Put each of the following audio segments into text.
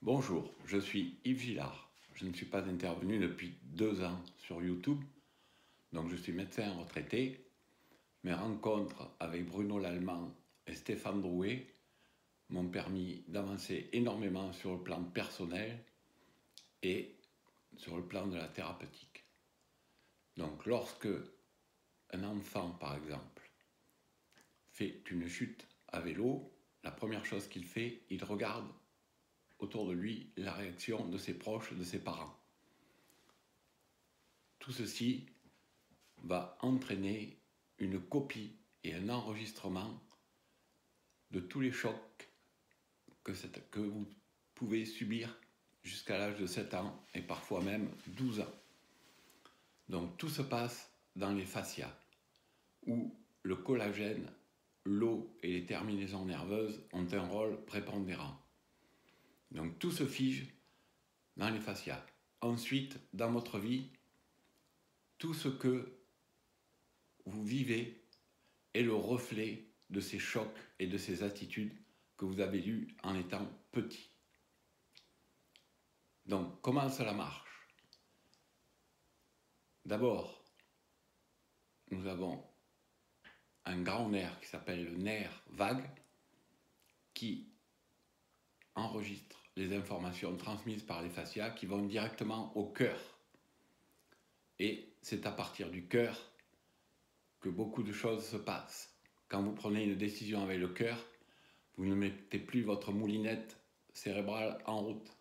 Bonjour, je suis Yves Gillard. Je ne suis pas intervenu depuis 2 ans sur YouTube, donc je suis médecin retraité. Mes rencontres avec Bruno Lallemand et Stéphane Drouet m'ont permis d'avancer énormément sur le plan personnel et sur le plan de la thérapeutique. Donc lorsque un enfant, par exemple, fait une chute à vélo, la première chose qu'il fait, il regarde autour de lui la réaction de ses proches, de ses parents. Tout ceci va entraîner une copie et un enregistrement de tous les chocs que vous pouvez subir jusqu'à l'âge de 7 ans et parfois même 12 ans. Donc tout se passe dans les fascias où le collagène, l'eau et les terminaisons nerveuses ont un rôle prépondérant. Donc tout se fige dans les fascias. Ensuite, dans votre vie, tout ce que vous vivez est le reflet de ces chocs et de ces attitudes que vous avez eues en étant petit. Donc, comment cela marche? D'abord, nous avons un grand nerf qui s'appelle le nerf vague qui enregistre les informations transmises par les fascias qui vont directement au cœur. Et c'est à partir du cœur que beaucoup de choses se passent. Quand vous prenez une décision avec le cœur, vous ne mettez plus votre moulinette cérébrale en route.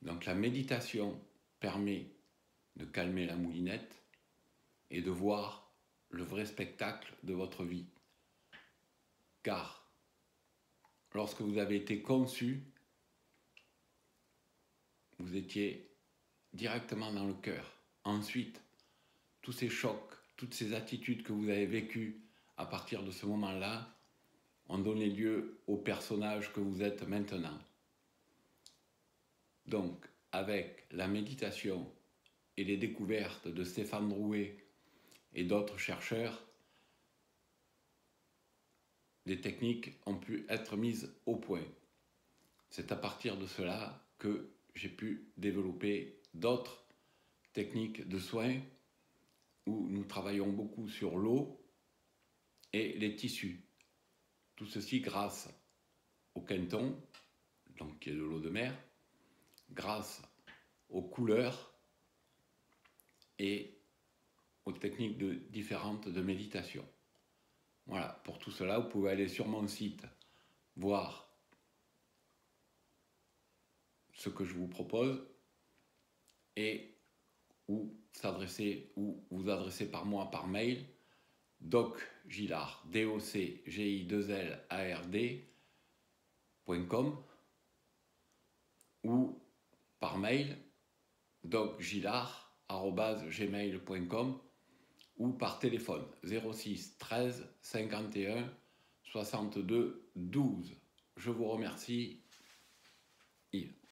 Donc la méditation permet de calmer la moulinette et de voir le vrai spectacle de votre vie. Car lorsque vous avez été conçu, vous étiez directement dans le cœur. Ensuite, tous ces chocs, toutes ces attitudes que vous avez vécues à partir de ce moment-là ont donné lieu au personnage que vous êtes maintenant. Donc, avec la méditation et les découvertes de Stéphane Drouet et d'autres chercheurs, des techniques ont pu être mises au point. C'est à partir de cela que j'ai pu développer d'autres techniques de soins où nous travaillons beaucoup sur l'eau et les tissus. Tout ceci grâce au Quinton, donc qui est de l'eau de mer, grâce aux couleurs et aux techniques différentes de méditation. Voilà, pour tout cela, vous pouvez aller sur mon site, voir ce que je vous propose et ou vous adresser par moi par mail docgillard, docgillard.com ou par mail docgillard@gmail.com ou par téléphone 06 13 51 62 12. Je vous remercie, Yves.